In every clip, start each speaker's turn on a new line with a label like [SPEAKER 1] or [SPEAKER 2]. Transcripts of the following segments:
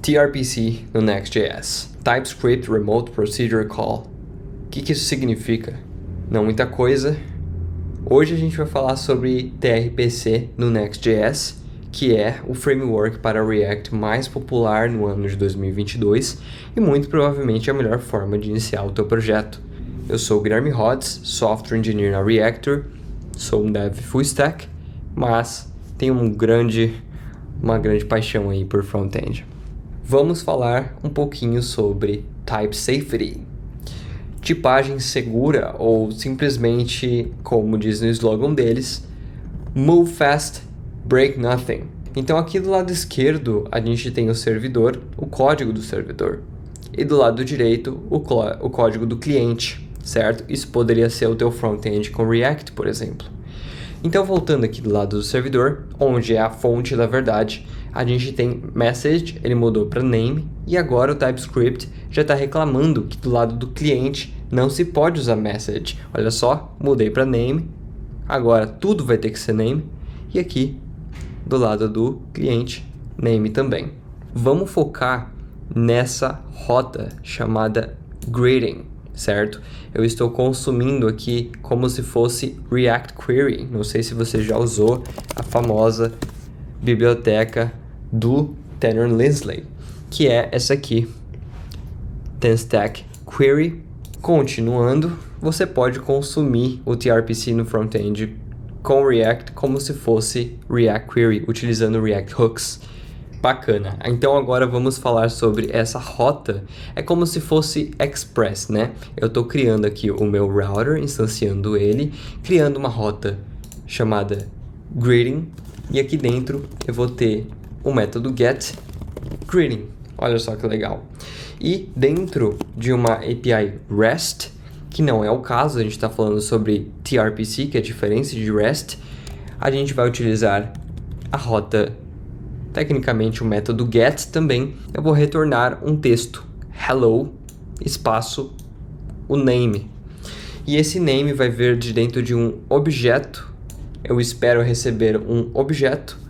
[SPEAKER 1] TRPC no Next.js, TypeScript Remote Procedure Call. O que isso significa? Não muita coisa. Hoje a gente vai falar sobre TRPC no Next.js, que é o framework para React mais popular no ano de 2022 e muito provavelmente a melhor forma de iniciar o teu projeto. Eu sou o Guilherme Rodz, Software Engineer na Reactor, sou um Dev Full Stack, mas tenho uma grande paixão aí por front-end. Vamos falar um pouquinho sobre Type Safety, tipagem segura ou simplesmente, como diz no slogan deles, Move Fast, Break Nothing. Então aqui do lado esquerdo a gente tem o servidor, o código do servidor, e do lado direito o código do cliente, certo? Isso poderia ser o teu front-end com React, por exemplo. Então voltando aqui do lado do servidor, onde é a fonte da verdade, a gente tem message, ele mudou para name, e agora o TypeScript já está reclamando que do lado do cliente não se pode usar message. Olha só, mudei para name, agora tudo vai ter que ser name, e aqui do lado do cliente, name também. Vamos focar nessa rota chamada greeting, certo? Eu estou consumindo aqui como se fosse React Query. Não sei se você já usou a famosa biblioteca do Tanner Linsley, que é essa aqui, TanStack Query. Continuando, você pode consumir o TRPC no front-end com React como se fosse React Query, utilizando React Hooks. Bacana. Então agora vamos falar sobre essa rota. É como se fosse Express, né? Eu estou criando aqui o meu router, instanciando ele, criando uma rota chamada greeting, e aqui dentro eu vou ter o método getGreeting. Olha só que legal. E dentro de uma API REST, que não é o caso, a gente está falando sobre TRPC, que é a diferença de REST, a gente vai utilizar a rota, tecnicamente o método get também. Eu vou retornar um texto, hello, espaço, o name. E esse name vai vir de dentro de um objeto. Eu espero receber um objeto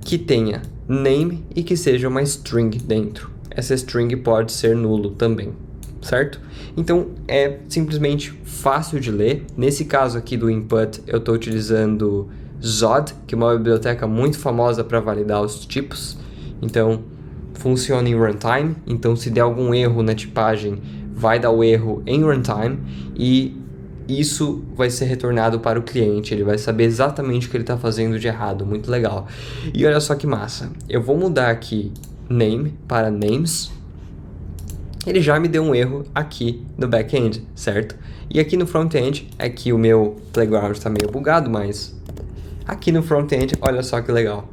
[SPEAKER 1] que tenha name e que seja uma string dentro. Essa string pode ser nulo também, certo? Então é simplesmente fácil de ler. Nesse caso aqui do input eu estou utilizando Zod, que é uma biblioteca muito famosa para validar os tipos. Então funciona em runtime. Então se der algum erro na tipagem, vai dar o erro em runtime e isso vai ser retornado para o cliente. Ele vai saber exatamente o que ele está fazendo de errado. Muito legal. E olha só que massa. Eu vou mudar aqui name para names. Ele já me deu um erro aqui no back-end, certo? E aqui no front-end, aqui o meu playground está meio bugado, mas aqui no front-end, olha só que legal.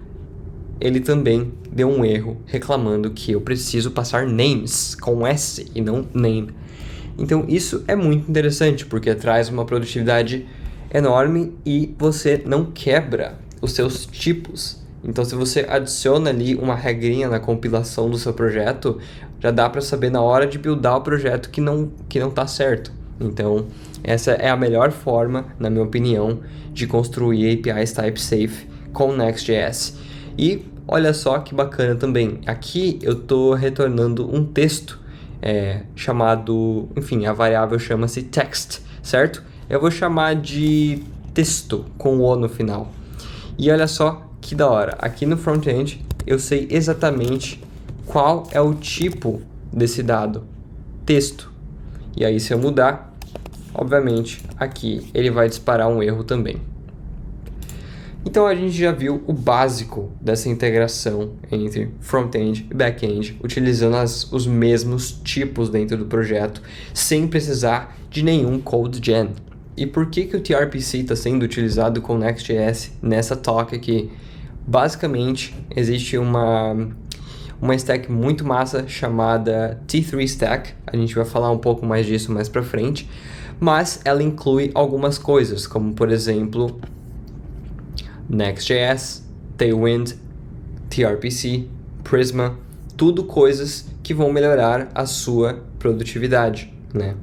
[SPEAKER 1] Ele também deu um erro reclamando que eu preciso passar names com S e não name. Então isso é muito interessante porque traz uma produtividade enorme e você não quebra os seus tipos. Então se você adiciona ali uma regrinha na compilação do seu projeto, já dá para saber na hora de buildar o projeto que não está certo. Então essa é a melhor forma, na minha opinião, de construir APIs type safe com Next.js. E olha só que bacana também, aqui eu estou retornando um texto chamado, enfim, a variável chama-se text, certo? Eu vou chamar de texto com o no final. E olha só que da hora, aqui no front-end eu sei exatamente qual é o tipo desse dado, texto. E aí se eu mudar, obviamente aqui ele vai disparar um erro também. Então a gente já viu o básico dessa integração entre front-end e back-end, utilizando os mesmos tipos dentro do projeto, sem precisar de nenhum code gen. E por que o TRPC está sendo utilizado com Next.js nessa talk aqui? Basicamente, existe uma stack muito massa chamada T3 Stack, a gente vai falar um pouco mais disso mais pra frente, mas ela inclui algumas coisas, como por exemplo Next.js, Tailwind, TRPC, Prisma, tudo coisas que vão melhorar a sua produtividade, né?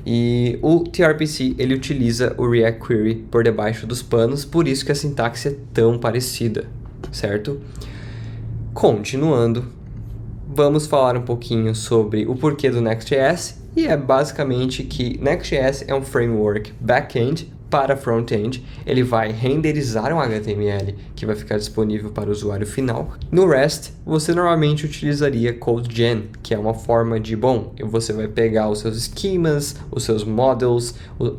[SPEAKER 1] E o TRPC, ele utiliza o React Query por debaixo dos panos, por isso que a sintaxe é tão parecida, certo? Continuando, vamos falar um pouquinho sobre o porquê do Next.js, e é basicamente que Next.js é um framework back-end para front-end. Ele vai renderizar um HTML que vai ficar disponível para o usuário final. No REST, você normalmente utilizaria CodeGen, que é uma forma de, você vai pegar os seus esquemas, os seus models,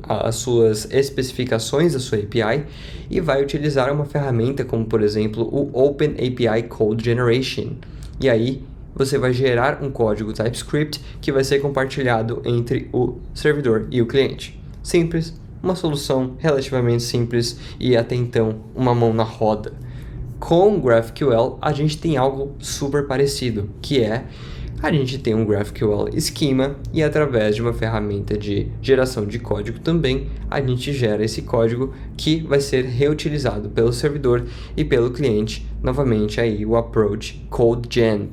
[SPEAKER 1] as suas especificações da sua API e vai utilizar uma ferramenta como, por exemplo, o OpenAPI Code Generation. E aí, você vai gerar um código TypeScript que vai ser compartilhado entre o servidor e o cliente. Simples, uma solução relativamente simples e até então uma mão na roda. Com GraphQL, a gente tem algo super parecido, que é a gente tem um GraphQL Schema e através de uma ferramenta de geração de código também, a gente gera esse código que vai ser reutilizado pelo servidor e pelo cliente. Novamente aí o approach CodeGen.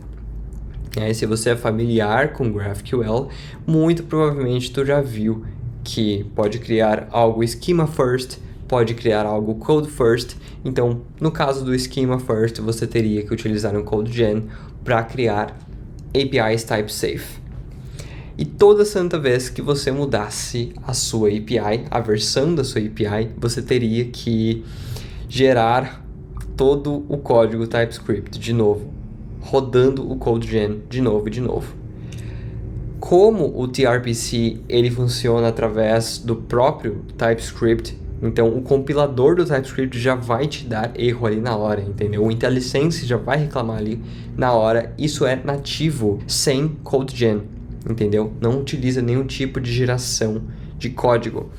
[SPEAKER 1] Se você é familiar com GraphQL, muito provavelmente tu já viu que pode criar algo schema first, pode criar algo code first. Então, no caso do schema first, você teria que utilizar um CodeGen para criar APIs type safe. E toda santa vez que você mudasse a sua API, a versão da sua API, você teria que gerar todo o código TypeScript de novo, rodando o CodeGen de novo e de novo. Como o TRPC ele funciona através do próprio TypeScript, então o compilador do TypeScript já vai te dar erro ali na hora, entendeu? O IntelliSense já vai reclamar ali na hora. Isso é nativo sem CodeGen, entendeu? Não utiliza nenhum tipo de geração de código.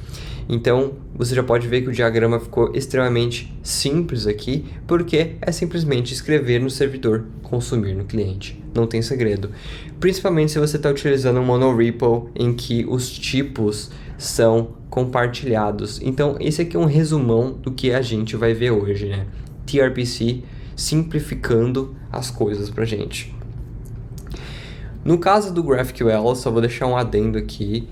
[SPEAKER 1] Então, você já pode ver que o diagrama ficou extremamente simples aqui, porque é simplesmente escrever no servidor, consumir no cliente. Não tem segredo. Principalmente se você está utilizando um monorepo em que os tipos são compartilhados. Então, esse aqui é um resumão do que a gente vai ver hoje, né? TRPC simplificando as coisas pra gente. No caso do GraphQL, só vou deixar um adendo aqui.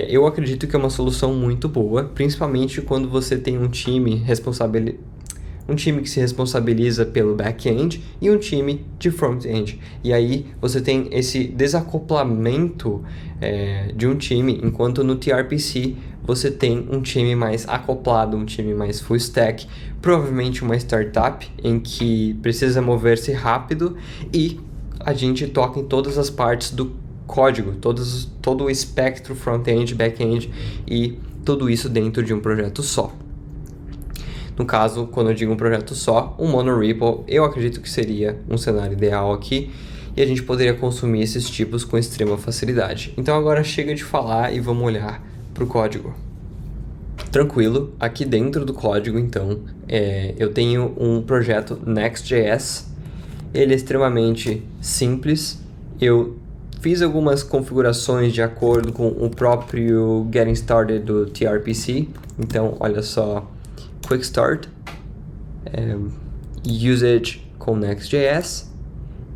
[SPEAKER 1] Eu acredito que é uma solução muito boa, principalmente quando você tem um time que se responsabiliza pelo back-end e um time de front-end. E aí você tem esse desacoplamento de um time, enquanto no TRPC você tem um time mais acoplado, um time mais full stack, provavelmente uma startup em que precisa mover-se rápido e a gente toca em todas as partes do código, todo o espectro front-end, back-end e tudo isso dentro de um projeto só. No caso, quando eu digo um projeto só, um monorepo, eu acredito que seria um cenário ideal aqui e a gente poderia consumir esses tipos com extrema facilidade. Então agora chega de falar e vamos olhar para o código. Tranquilo, aqui dentro do código então, eu tenho um projeto Next.js, ele é extremamente simples, eu fiz algumas configurações de acordo com o próprio Getting Started do TRPC. Então, olha só, Quick Start, Usage com Next.js.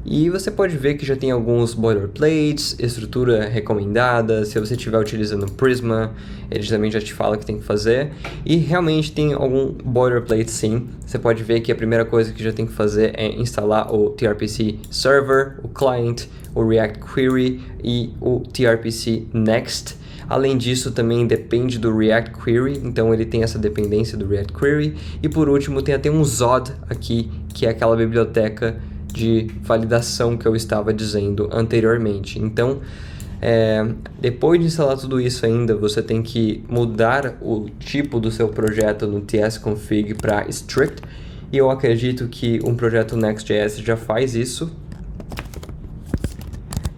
[SPEAKER 1] E você pode ver que já tem alguns boilerplates, estrutura recomendada. Se você estiver utilizando Prisma, ele também já te fala o que tem que fazer. E realmente tem algum boilerplate sim. Você pode ver que a primeira coisa que já tem que fazer é instalar o TRPC Server, o Client, o React Query e o TRPC Next. Além disso, também depende do React Query, então ele tem essa dependência do React Query. E por último, tem até um Zod aqui, que é aquela biblioteca de validação que eu estava dizendo anteriormente. Então, depois de instalar tudo isso ainda, você tem que mudar o tipo do seu projeto no tsconfig para strict, e eu acredito que um projeto Next.js já faz isso.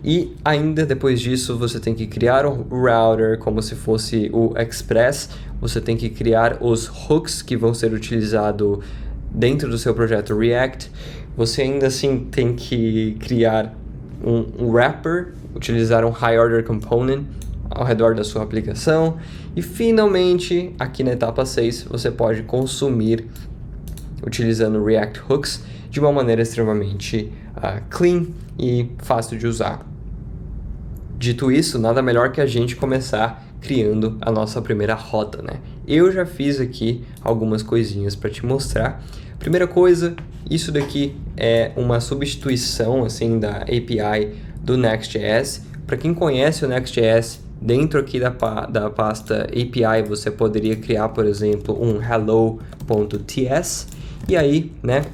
[SPEAKER 1] E ainda depois disso, você tem que criar um router como se fosse o Express, você tem que criar os hooks que vão ser utilizados dentro do seu projeto React. Você ainda assim tem que criar um wrapper, utilizar um high order component ao redor da sua aplicação. E finalmente, aqui na etapa 6, você pode consumir utilizando React Hooks de uma maneira extremamente clean e fácil de usar. Dito isso, nada melhor que a gente começar criando a nossa primeira rota, né? Eu já fiz aqui algumas coisinhas para te mostrar. Primeira coisa, isso daqui é uma substituição assim da API do Next.js. Para quem conhece o Next.js, dentro aqui da pasta API você poderia criar, por exemplo, um hello.ts e aí, né,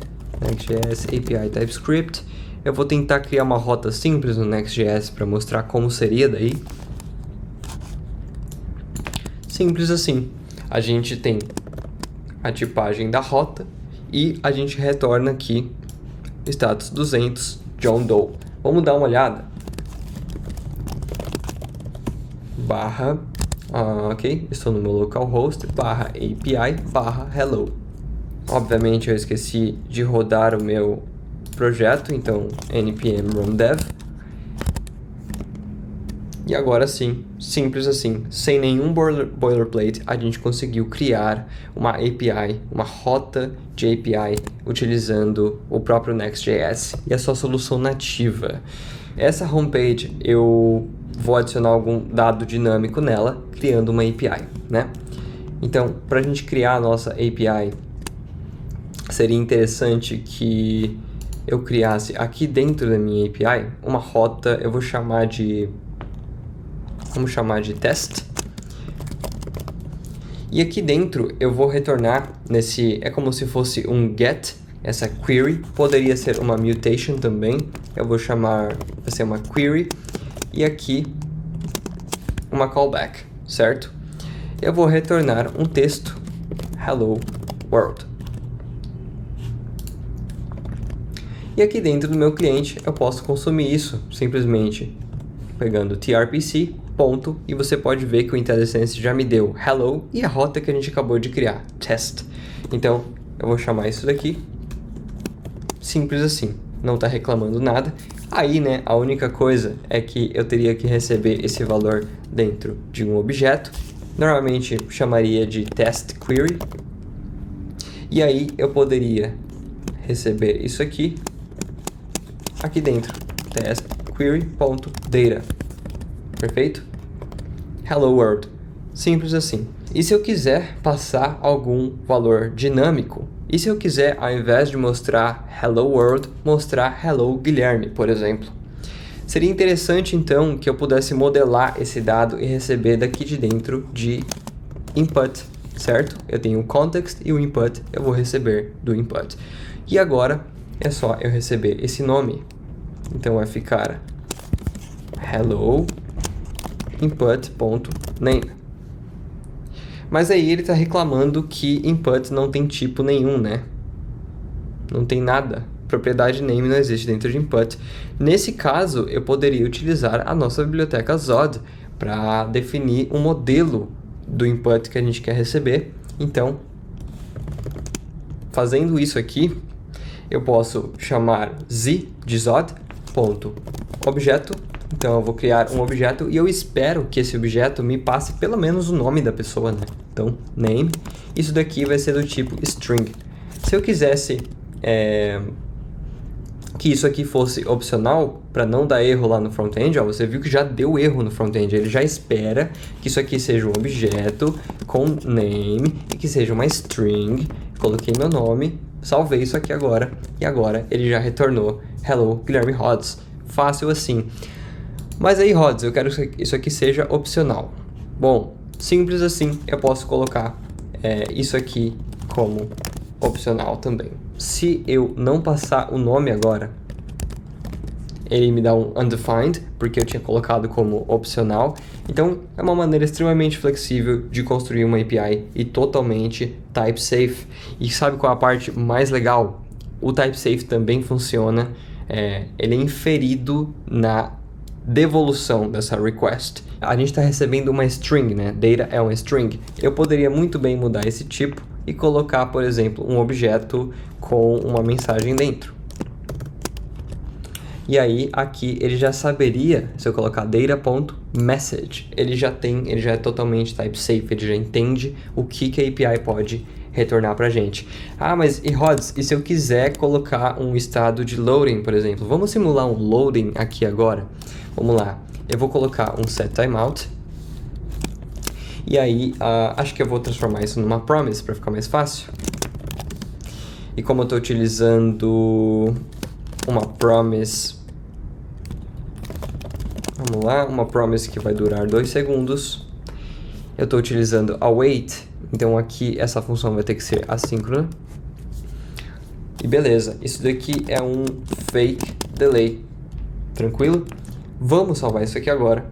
[SPEAKER 1] Next.js API TypeScript. Eu vou tentar criar uma rota simples no Next.js para mostrar como seria daí. Simples assim. A gente tem a tipagem da rota e a gente retorna aqui status 200 John Doe. Vamos dar uma olhada. Barra, ok, estou no meu localhost, barra API, barra hello. Obviamente eu esqueci de rodar o meu projeto, então npm run dev. E agora sim, simples assim, sem nenhum boilerplate, a gente conseguiu criar uma API, uma rota de API, utilizando o próprio Next.js e a sua solução nativa. Essa homepage eu vou adicionar algum dado dinâmico nela, criando uma API, né? Então, para a gente criar a nossa API, seria interessante que eu criasse aqui dentro da minha API uma rota, eu vou chamar de... vamos chamar de test. E aqui dentro eu vou retornar nesse... é como se fosse um get, essa query. Poderia ser uma mutation também. Eu vou chamar... vai ser uma query. E aqui uma callback, certo? Eu vou retornar um texto hello world. E aqui dentro do meu cliente eu posso consumir isso simplesmente pegando trpc, ponto, e você pode ver que o IntelliSense já me deu hello e a rota que a gente acabou de criar, test. Então, eu vou chamar isso daqui, simples assim, não está reclamando nada. Aí, né, a única coisa é que eu teria que receber esse valor dentro de um objeto, normalmente chamaria de test query, e aí eu poderia receber isso aqui dentro, test query.data. Perfeito? Hello world. Simples assim. E se eu quiser passar algum valor dinâmico? E se eu quiser, ao invés de mostrar hello world, mostrar hello Guilherme, por exemplo? Seria interessante então que eu pudesse modelar esse dado e receber daqui de dentro de input, certo? Eu tenho o context e o input eu vou receber do input. E agora é só eu receber esse nome. Então vai ficar hello input.name. Mas aí ele está reclamando que input não tem tipo nenhum, né? Não tem nada. Propriedade name não existe dentro de input. Nesse caso, eu poderia utilizar a nossa biblioteca Zod para definir um modelo do input que a gente quer receber. Então, fazendo isso aqui, eu posso chamar z de Zod, ponto, objeto. Então eu vou criar um objeto e eu espero que esse objeto me passe pelo menos o nome da pessoa, né? Então, name. Isso daqui vai ser do tipo string. Se eu quisesse que isso aqui fosse opcional, para não dar erro lá no front-end, você viu que já deu erro no front-end. Ele já espera que isso aqui seja um objeto com name e que seja uma string. Coloquei meu nome, salvei isso aqui agora e agora ele já retornou hello Guilherme Rods. Fácil assim. Mas aí, Rods, eu quero que isso aqui seja opcional. Bom, simples assim, eu posso colocar isso aqui como opcional também. Se eu não passar o nome agora, ele me dá um undefined, porque eu tinha colocado como opcional. Então, é uma maneira extremamente flexível de construir uma API e totalmente type safe. E sabe qual é a parte mais legal? O type safe também funciona, ele é inferido na devolução dessa request. A gente está recebendo uma string, né? Data é uma string. Eu poderia muito bem mudar esse tipo e colocar, por exemplo, um objeto com uma mensagem dentro. E aí, aqui, ele já saberia, se eu colocar data.message, ele já é totalmente type safe, ele já entende o que a API pode retornar pra gente. Ah, mas e Rods, e se eu quiser colocar um estado de loading, por exemplo? Vamos simular um loading aqui agora? Vamos lá, eu vou colocar um setTimeout. E aí, acho que eu vou transformar isso numa promise para ficar mais fácil. E como eu estou utilizando uma promise, vamos lá, uma promise que vai durar 2 segundos, eu estou utilizando await, então aqui essa função vai ter que ser assíncrona. E beleza, isso daqui é um fake delay, tranquilo? Vamos salvar isso aqui agora.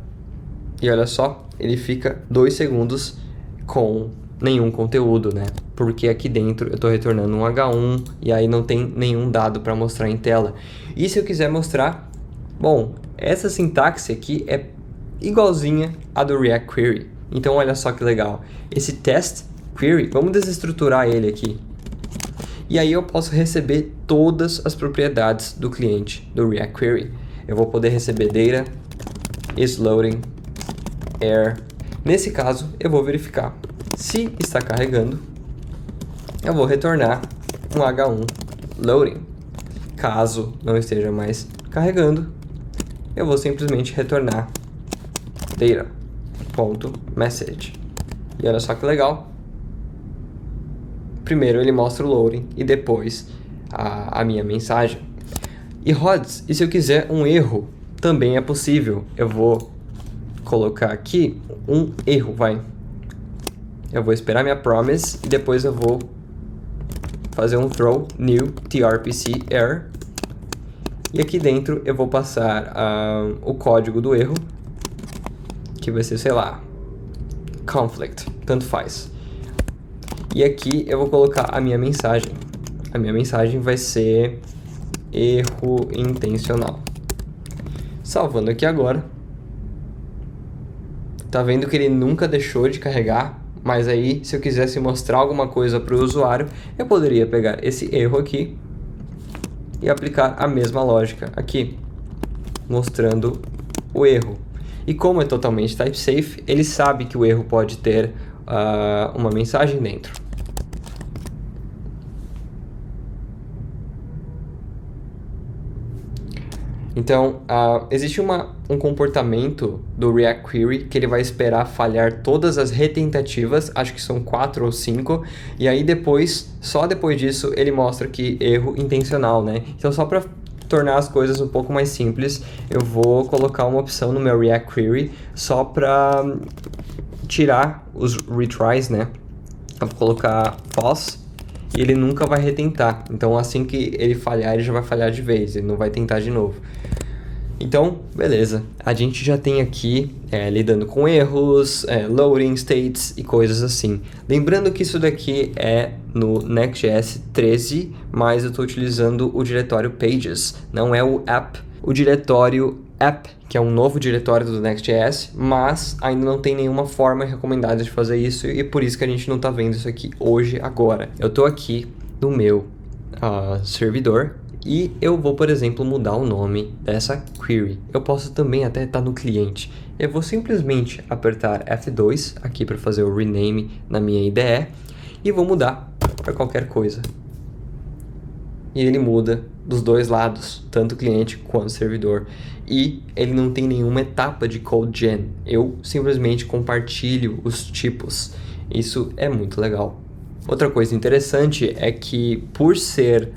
[SPEAKER 1] E olha só, ele fica 2 segundos com nenhum conteúdo, né? Porque aqui dentro eu estou retornando um H1 e aí não tem nenhum dado para mostrar em tela. E se eu quiser mostrar, bom, essa sintaxe aqui é igualzinha à do React Query. Então olha só que legal, esse test query, vamos desestruturar ele aqui. E aí eu posso receber todas as propriedades do cliente do React Query. Eu vou poder receber data, is loading, error. Nesse caso, eu vou verificar se está carregando. Eu vou retornar um H1 loading. Caso não esteja mais carregando, eu vou simplesmente retornar data.message. E olha só que legal. Primeiro ele mostra o loading e depois a minha mensagem. E Rods, e se eu quiser um erro, também é possível. Eu vou colocar aqui um erro, vai. Eu vou esperar minha promise e depois eu vou fazer um throw new trpc error. E aqui dentro eu vou passar o código do erro, que vai ser, sei lá, conflict, tanto faz. E aqui eu vou colocar a minha mensagem. A minha mensagem vai ser erro intencional. Salvando aqui agora. Tá vendo que ele nunca deixou de carregar? Mas aí, se eu quisesse mostrar alguma coisa para o usuário, eu poderia pegar esse erro aqui e aplicar a mesma lógica aqui, mostrando o erro. E como é totalmente type safe, ele sabe que o erro pode ter uma mensagem dentro. Então, existe um comportamento do React Query que ele vai esperar falhar todas as retentativas, acho que são 4 ou 5, e aí depois, só depois disso, ele mostra que erro intencional, né? Então, só para tornar as coisas um pouco mais simples, eu vou colocar uma opção no meu React Query só para tirar os retries, né? Eu vou colocar false e ele nunca vai retentar. Então, assim que ele falhar, ele já vai falhar de vez, ele não vai tentar de novo. Então, beleza. A gente já tem aqui lidando com erros, loading states e coisas assim. Lembrando que isso daqui é no Next.js 13, mas eu estou utilizando o diretório pages, não é o app. O diretório app, que é um novo diretório do Next.js, mas ainda não tem nenhuma forma recomendada de fazer isso e por isso que a gente não está vendo isso aqui hoje, agora. Eu estou aqui no meu servidor e eu vou, por exemplo, mudar o nome dessa query. Eu posso também até estar no cliente. Eu vou simplesmente apertar F2 aqui para fazer o rename na minha IDE e vou mudar para qualquer coisa. E ele muda dos dois lados, tanto o cliente quanto o servidor. E ele não tem nenhuma etapa de code gen. Eu simplesmente compartilho os tipos. Isso é muito legal. Outra coisa interessante é que, por ser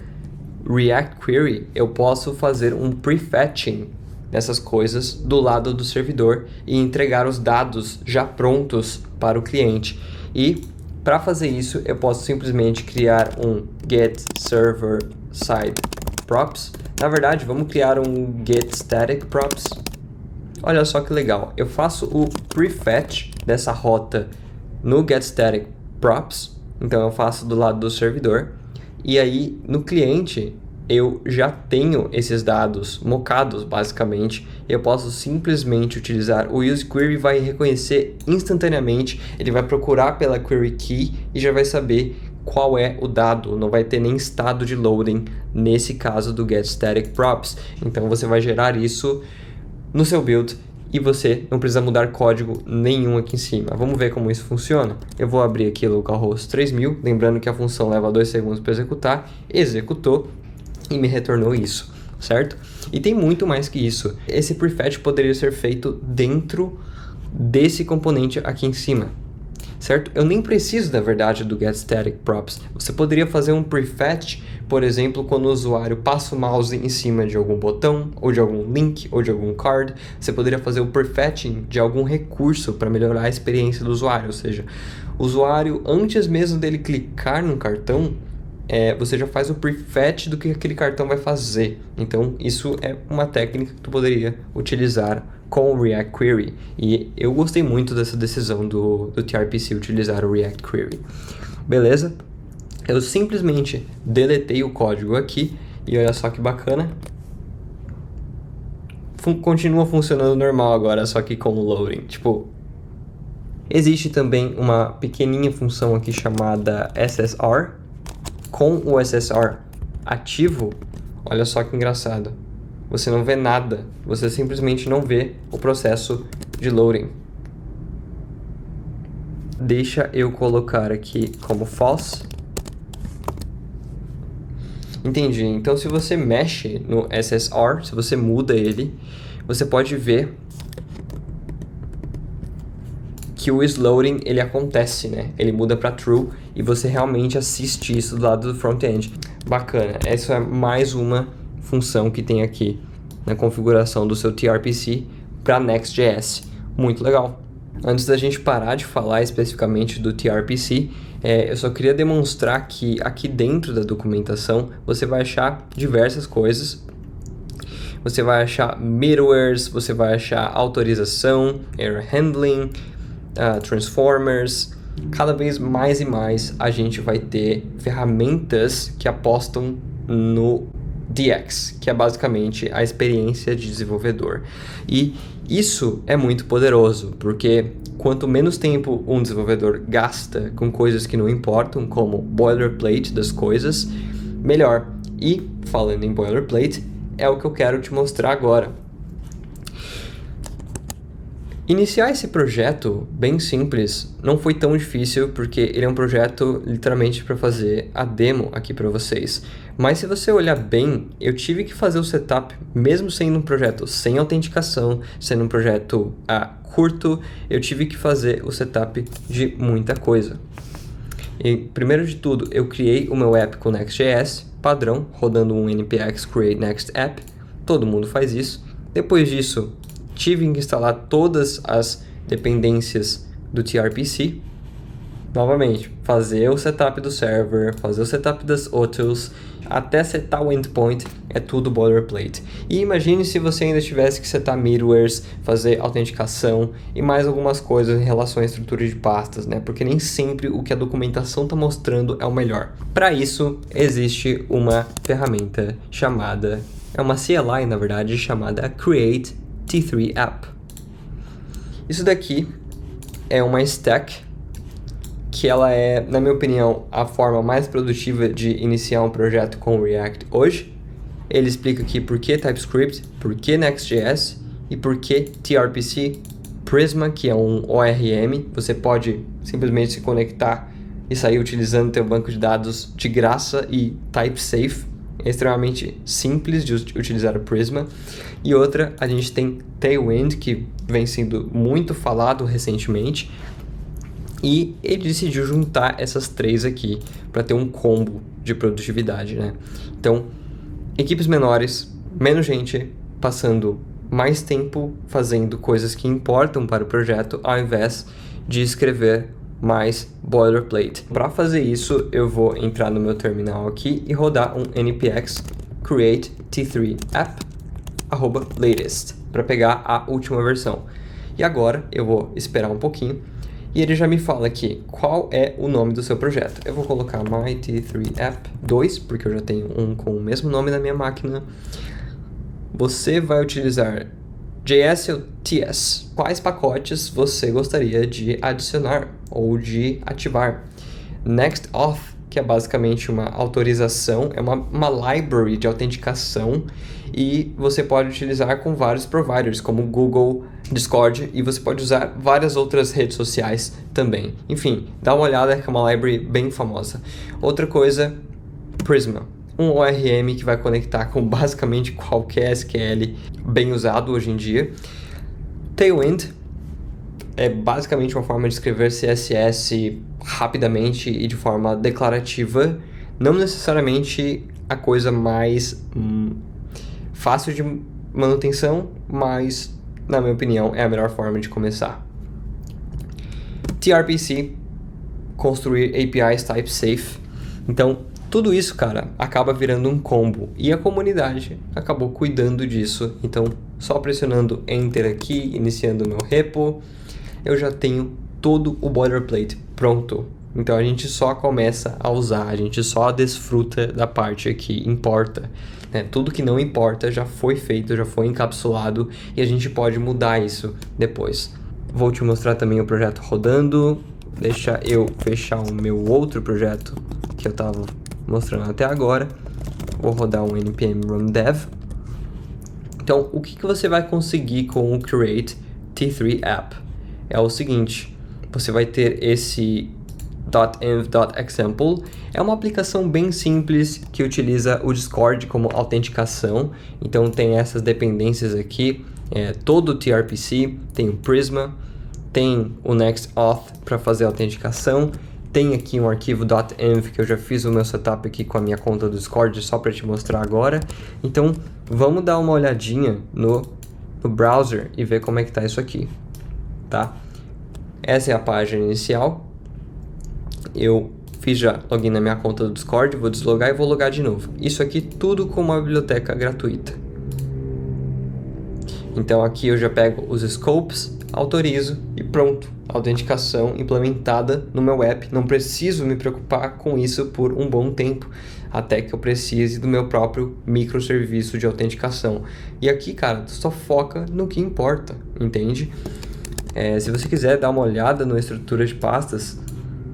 [SPEAKER 1] React Query, eu posso fazer um prefetching dessas coisas do lado do servidor e entregar os dados já prontos para o cliente. E para fazer isso, eu posso simplesmente criar um get server side props. Na verdade, vamos criar um get static props. Olha só que legal. Eu faço o prefetch dessa rota no get static props. Então eu faço do lado do servidor. E aí, no cliente, eu já tenho esses dados mocados, basicamente. Eu posso simplesmente utilizar o useQuery, vai reconhecer instantaneamente. Ele vai procurar pela query key e já vai saber qual é o dado. Não vai ter nem estado de loading nesse caso do getStaticProps. Então você vai gerar isso no seu build e você não precisa mudar código nenhum aqui em cima. Vamos ver como isso funciona? Eu vou abrir aqui localhost 3000, lembrando que a função leva 2 segundos para executar. Executou e me retornou isso, certo? E tem muito mais que isso. Esse prefetch poderia ser feito dentro desse componente aqui em cima. certo? Eu nem preciso, na verdade, do getStaticProps. Você poderia fazer um prefetch, por exemplo, quando o usuário passa o mouse em cima de algum botão, ou de algum link, ou de algum card. Você poderia fazer o prefetching de algum recurso para melhorar a experiência do usuário, ou seja, o usuário, antes mesmo dele clicar num cartão, você já faz o prefetch do que aquele cartão vai fazer. Então, isso é uma técnica que tu poderia utilizar com o React Query. E eu gostei muito dessa decisão do TRPC utilizar o React Query. Beleza? Eu simplesmente deletei o código aqui e olha só que bacana. Continua funcionando normal agora, só que com o loading. Tipo, existe também uma pequenininha função aqui chamada SSR. Com o SSR ativo, olha só que engraçado. Você não vê nada, você simplesmente não vê o processo de loading. Deixa eu colocar aqui como false. Entendi. Então, se você mexe no SSR, se você muda ele, você pode ver que o isLoading ele acontece, né? Ele muda para true e você realmente assiste isso do lado do front-end. Bacana. Essa é mais uma função que tem aqui na configuração do seu TRPC para Next.js. Muito legal. Antes da gente parar de falar especificamente do TRPC, eu só queria demonstrar que aqui dentro da documentação você vai achar diversas coisas. Você vai achar middlewares, você vai achar autorização, error handling, transformers. Cada vez mais e mais a gente vai ter ferramentas que apostam no DX, que é basicamente a experiência de desenvolvedor. E isso é muito poderoso, porque quanto menos tempo um desenvolvedor gasta com coisas que não importam, como boilerplate das coisas, melhor. E, falando em boilerplate, é o que eu quero te mostrar agora. Iniciar esse projeto bem simples não foi tão difícil, porque ele é um projeto literalmente para fazer a demo aqui para vocês. Mas se você olhar bem, eu tive que fazer o setup, mesmo sendo um projeto sem autenticação, sendo um projeto curto, eu tive que fazer o setup de muita coisa. E, primeiro de tudo, eu criei o meu app com Next.js, padrão, rodando um npx create next app. Todo mundo faz isso. Depois disso, tive que instalar todas as dependências do TRPC. Novamente, fazer o setup do server, fazer o setup das utils, até setar o endpoint, é tudo boilerplate. E imagine se você ainda tivesse que setar middlewares, fazer autenticação e mais algumas coisas em relação à estrutura de pastas, né? Porque nem sempre o que a documentação está mostrando é o melhor. Para isso, existe uma ferramenta chamada, é uma CLI na verdade, chamada Create T3 App. Isso daqui é uma stack que ela é, na minha opinião, a forma mais produtiva de iniciar um projeto com React hoje. Ele explica aqui por que TypeScript, por que Next.js e por que TRPC, Prisma, que é um ORM. Você pode simplesmente se conectar e sair utilizando teu banco de dados de graça e type safe. É extremamente simples de utilizar o Prisma. E outra, a gente tem Tailwind, que vem sendo muito falado recentemente. E ele decidiu juntar essas três aqui para ter um combo de produtividade, né? Então, equipes menores, menos gente, passando mais tempo fazendo coisas que importam para o projeto, ao invés de escrever mais boilerplate. Para fazer isso, eu vou entrar no meu terminal aqui e rodar um npx create t3 app @latest para pegar a última versão. E agora eu vou esperar um pouquinho e ele já me fala aqui qual é o nome do seu projeto. Eu vou colocar my t3 app 2, porque eu já tenho um com o mesmo nome na minha máquina. Você vai utilizar JS ou TS? Quais pacotes você gostaria de adicionar ou de ativar? NextAuth, que é basicamente uma autorização, é uma library de autenticação e você pode utilizar com vários providers, como Google, Discord, e você pode usar várias outras redes sociais também. Enfim, dá uma olhada que é uma library bem famosa. Outra coisa, Prisma. Um ORM que vai conectar com basicamente qualquer SQL bem usado hoje em dia. Tailwind é basicamente uma forma de escrever CSS rapidamente e de forma declarativa, não necessariamente a coisa mais fácil de manutenção, mas, na minha opinião, é a melhor forma de começar. TRPC, construir APIs type safe. Então, tudo isso, cara, acaba virando um combo. E a comunidade acabou cuidando disso. Então, só pressionando Enter aqui, iniciando o meu repo, eu já tenho todo o boilerplate pronto. Então, a gente só começa a usar, a gente só desfruta da parte que importa. Né? Tudo que não importa já foi feito, já foi encapsulado e a gente pode mudar isso depois. Vou te mostrar também o projeto rodando. Deixa eu fechar o meu outro projeto que eu estava mostrando até agora. Vou rodar um npm run dev. Então, o que você vai conseguir com o Create T3 App? É o seguinte, você vai ter esse .env.example, é uma aplicação bem simples que utiliza o Discord como autenticação. Então tem essas dependências aqui, todo o TRPC, tem o Prisma, tem o NextAuth para fazer a autenticação, tem aqui um arquivo .env que eu já fiz o meu setup aqui com a minha conta do Discord só para te mostrar agora. Então vamos dar uma olhadinha no browser e ver como é que tá isso aqui, tá? Essa é a página inicial. Eu fiz já login na minha conta do Discord, vou deslogar e vou logar de novo. Isso aqui tudo com uma biblioteca gratuita. Então aqui eu já pego os scopes, autorizo e pronto. Autenticação implementada no meu app. Não preciso me preocupar com isso por um bom tempo, até que eu precise do meu próprio microserviço de autenticação. E aqui, cara, só foca no que importa, entende? Se você quiser dar uma olhada na estrutura de pastas,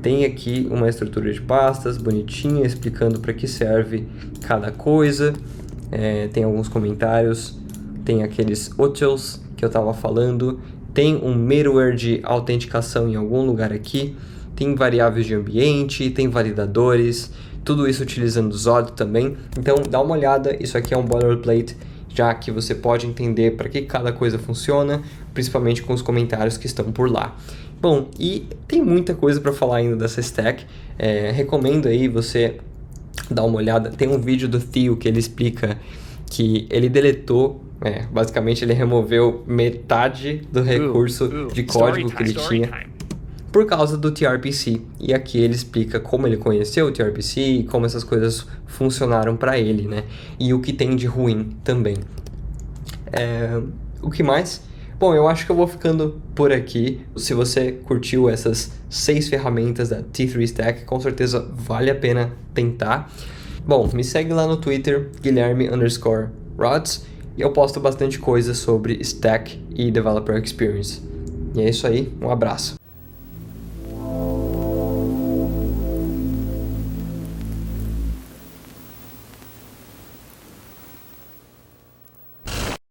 [SPEAKER 1] tem aqui uma estrutura de pastas bonitinha, explicando para que serve cada coisa. Tem alguns comentários, tem aqueles utils que eu estava falando, tem um middleware de autenticação em algum lugar aqui, tem variáveis de ambiente, tem validadores, tudo isso utilizando o Zod também. Então dá uma olhada, isso aqui é um boilerplate, já que você pode entender para que cada coisa funciona, principalmente com os comentários que estão por lá. Bom, e tem muita coisa para falar ainda dessa stack. Recomendo aí você dar uma olhada. Tem um vídeo do Theo que ele explica que ele deletou, basicamente ele removeu metade do recurso de código que ele tinha por causa do TRPC. E aqui ele explica como ele conheceu o TRPC e como essas coisas funcionaram para ele, né? E o que tem de ruim também. O que mais? Bom, eu acho que eu vou ficando por aqui. Se você curtiu essas 6 ferramentas da T3 Stack, com certeza vale a pena tentar. Bom, me segue lá no Twitter, Guilherme_Rods, e eu posto bastante coisa sobre Stack e Developer Experience. E é isso aí, um abraço.